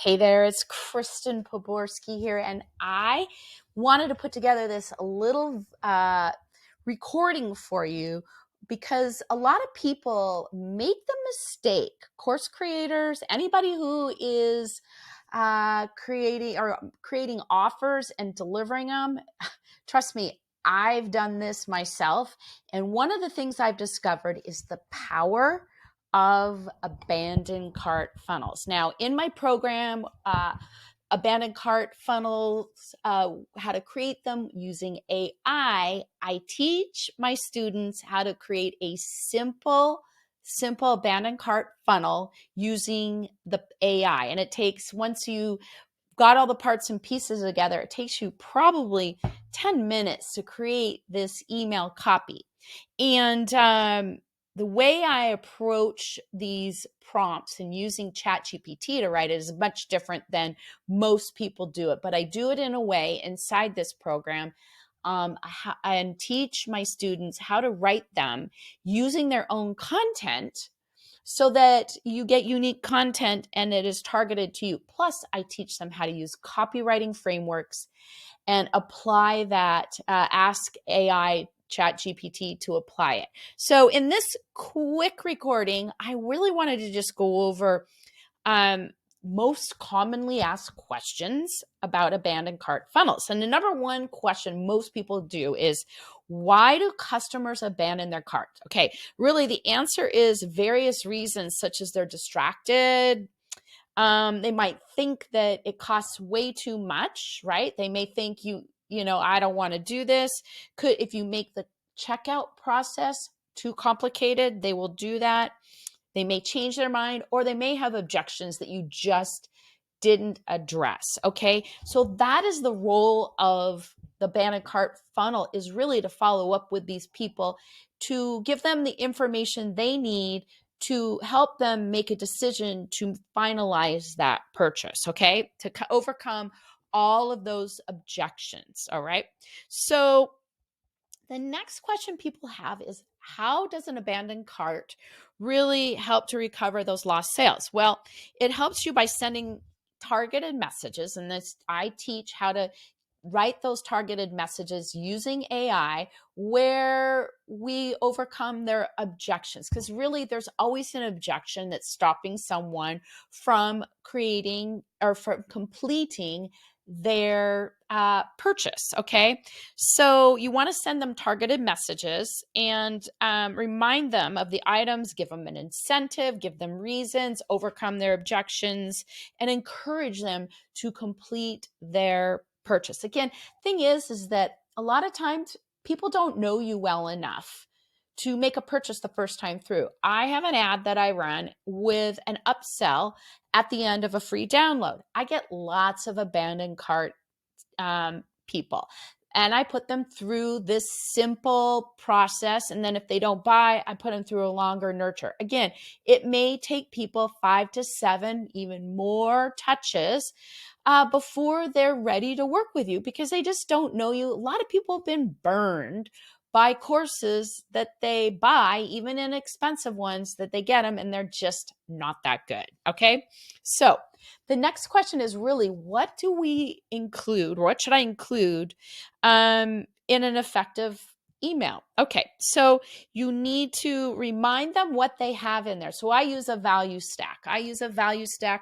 Hey there, it's Kristen Poborsky here, and I wanted to put together this little recording for you because a lot of people make the mistake, course creators, anybody who is creating offers and delivering them. Trust me, I've done this myself, and one of the things I've discovered is the power of abandoned cart funnels. Now, in my program, abandoned cart funnels, how to create them using AI, I teach my students how to create a simple abandoned cart funnel using the AI. And it takes, once you got all the parts and pieces together, it takes you probably 10 minutes to create this email copy. And the way I approach these prompts and using ChatGPT to write it is much different than most people do it. But I do it in a way inside this program and teach my students how to write them using their own content so that you get unique content and it is targeted to you. Plus, I teach them how to use copywriting frameworks and apply that, ask AI ChatGPT to apply it. So in this quick recording, I really wanted to just go over most commonly asked questions about abandoned cart funnels. And the number one question most people do is, why do customers abandon their cart? Okay, really the answer is various reasons, such as they're distracted. They might think that it costs way too much, right? They may think I don't want to do this. If you make the checkout process too complicated, they will do that. They may change their mind, or they may have objections that you just didn't address. Okay. So that is the role of the abandoned cart funnel, is really to follow up with these people, to give them the information they need to help them make a decision to finalize that purchase. Okay. To overcome all of those objections. All right. So the next question people have is, how does an abandoned cart really help to recover those lost sales? Well, it helps you by sending targeted messages. And this, I teach how to write those targeted messages using AI, where we overcome their objections. Because really, there's always an objection that's stopping someone from creating or from completing their purchase. Okay. So you want to send them targeted messages and remind them of the items, give them an incentive, give them reasons, overcome their objections, and encourage them to complete their purchase. Again, thing is that a lot of times people don't know you well enough to make a purchase the first time through. I have an ad that I run with an upsell at the end of a free download. I get lots of abandoned cart people, and I put them through this simple process. And then if they don't buy, I put them through a longer nurture. Again, it may take people 5 to 7, even more touches before they're ready to work with you, because they just don't know you. A lot of people have been burned by courses that they buy, even inexpensive ones, that they get them and they're just not that good. Okay. So the next question is really, what do we include, or what should I include in an effective email? Okay. So you need to remind them what they have in there. So I use a value stack.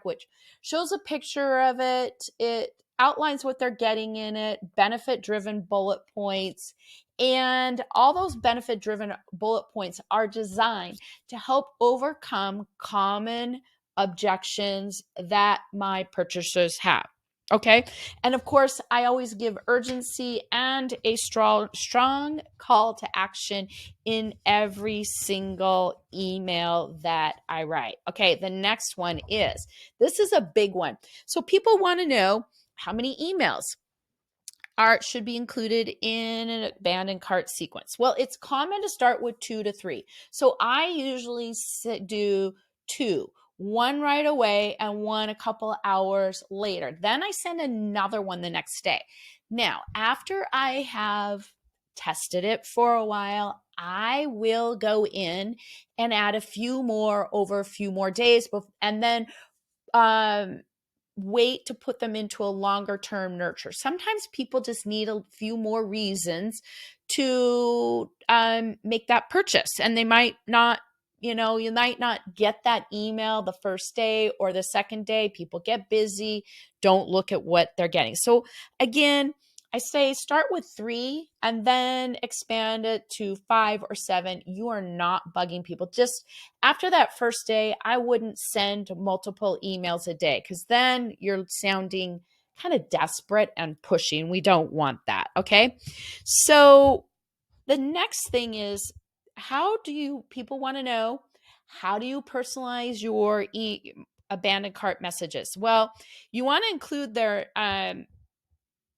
Which shows a picture of it. It outlines what they're getting in it, benefit-driven bullet points. And all those benefit-driven bullet points are designed to help overcome common objections that my purchasers have. Okay. And of course, I always give urgency and a strong call to action in every single email that I write. Okay. The next one is, this is a big one. So people want to know how many emails should be included in an abandoned cart sequence. Well, it's common to start with 2 to 3. So I usually do 2. One right away and one a couple hours later. Then I send another one the next day. Now, after I have tested it for a while, I will go in and add a few more over a few more days. And then wait to put them into a longer term nurture. Sometimes people just need a few more reasons to make that purchase, and they might not, you might not get that email the first day or the second day. People get busy, don't look at what they're getting. So again, I say start with 3 and then expand it to 5 or 7. You are not bugging people. Just after that first day, I wouldn't send multiple emails a day, because then you're sounding kind of desperate and pushy, and we don't want that. Okay. So the next thing is, people want to know, how do you personalize your abandoned cart messages? Well, you want to include their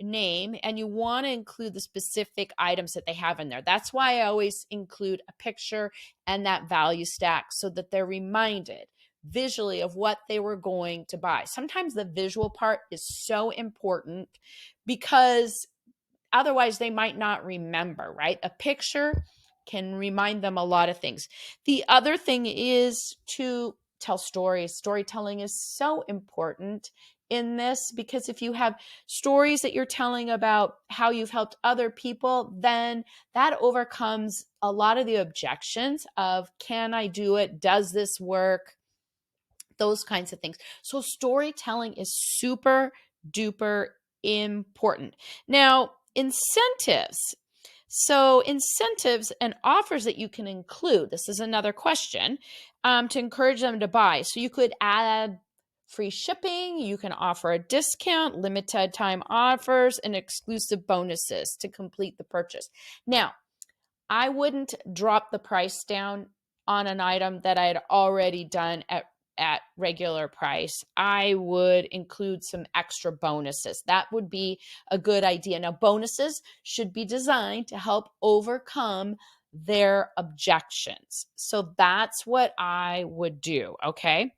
name, and you want to include the specific items that they have in there. That's why I always include a picture and that value stack, so that they're reminded visually of what they were going to buy. Sometimes the visual part is so important, because otherwise they might not remember, right? A picture can remind them a lot of things. The other thing is to tell stories. Storytelling is so important in this, because if you have stories that you're telling about how you've helped other people, then that overcomes a lot of the objections of, can I do it? Does this work? Those kinds of things. So storytelling is super duper important. Now, incentives. So incentives and offers that you can include. This is another question, to encourage them to buy. So you could add free shipping. You can offer a discount, limited time offers, and exclusive bonuses to complete the purchase. Now, I wouldn't drop the price down on an item that I had already done at regular price. I would include some extra bonuses. That would be a good idea. Now, bonuses should be designed to help overcome their objections. So that's what I would do. Okay.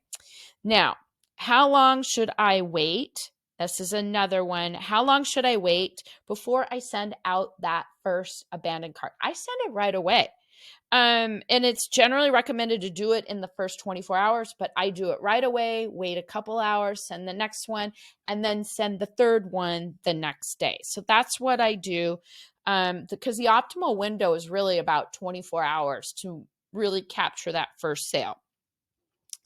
Now, how long should I wait? This is another one. How long should I wait before I send out that first abandoned cart? I send it right away. And it's generally recommended to do it in the first 24 hours, but I do it right away, wait a couple hours, send the next one, and then send the third one the next day. So that's what I do, because the optimal window is really about 24 hours to really capture that first sale.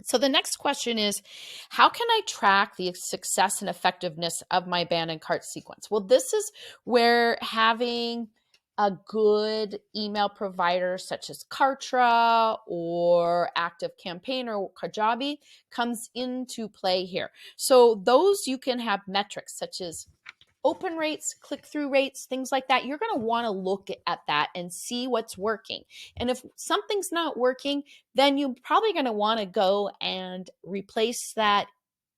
So the next question is, how can I track the success and effectiveness of my abandoned cart sequence? Well, this is where having a good email provider such as Kartra or Active Campaign or Kajabi comes into play here. So those, you can have metrics such as open rates, click-through rates, things like that. You're going to want to look at that and see what's working. And if something's not working, then you're probably going to want to go and replace that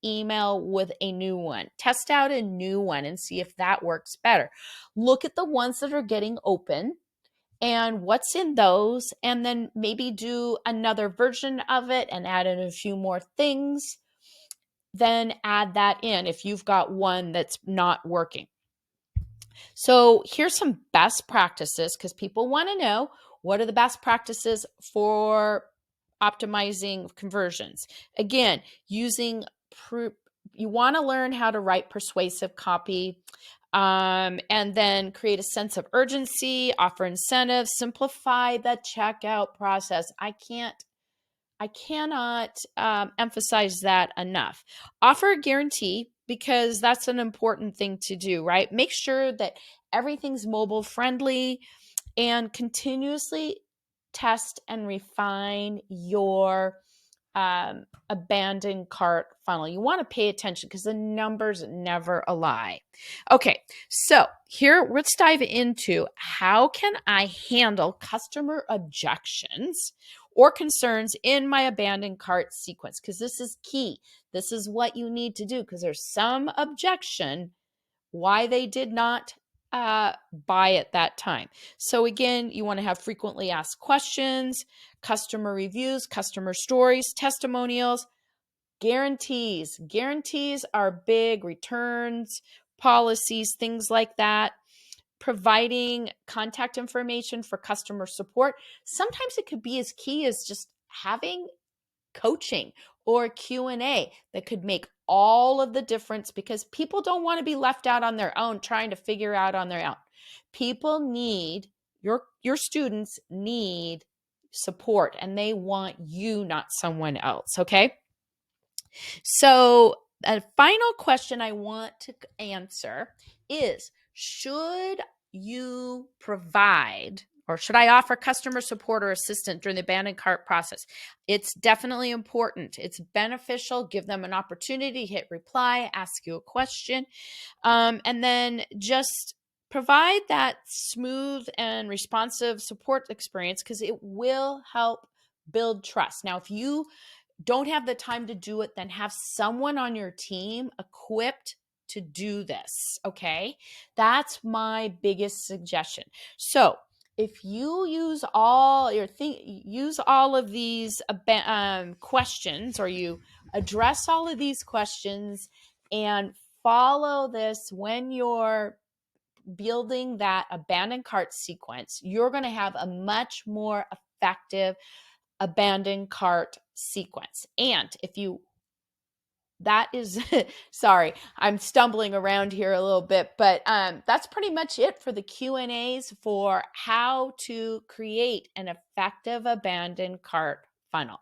email with a new one. Test out a new one and see if that works better. Look at the ones that are getting open and what's in those, and then maybe do another version of it and add in a few more things. Then add that in if you've got one that's not working. So here's some best practices, because people want to know, what are the best practices for optimizing conversions? Again, you want to learn how to write persuasive copy, and then create a sense of urgency, offer incentives, simplify the checkout process. I cannot emphasize that enough. Offer a guarantee, because that's an important thing to do, right? Make sure that everything's mobile friendly, and continuously test and refine your abandoned cart funnel. You want to pay attention, because the numbers never lie. Okay, so here let's dive into, how can I handle customer objections or concerns in my abandoned cart sequence? Because this is key. This is what you need to do, because there's some objection why they did not buy at that time. So again, you want to have frequently asked questions, customer reviews, customer stories, testimonials, guarantees. Guarantees are big, returns, policies, things like that. Providing contact information for customer support. Sometimes it could be as key as just having coaching or a Q&A that could make all of the difference, because people don't want to be left out on their own trying to figure out on their own. People need, your students need support, and they want you, not someone else, okay? So a final question I want to answer is, should you provide, or should I offer customer support or assistance during the abandoned cart process? It's definitely important. It's beneficial. Give them an opportunity, hit reply, ask you a question, and then just provide that smooth and responsive support experience, because it will help build trust. Now, if you don't have the time to do it, then have someone on your team equipped to do this, okay? That's my biggest suggestion. So if you use all of these questions, or you address all of these questions and follow this when you're building that abandoned cart sequence, you're going to have a much more effective abandoned cart sequence. And if you, that is, sorry, I'm stumbling around here a little bit, but that's pretty much it for the Q&As for how to create an effective abandoned cart funnel.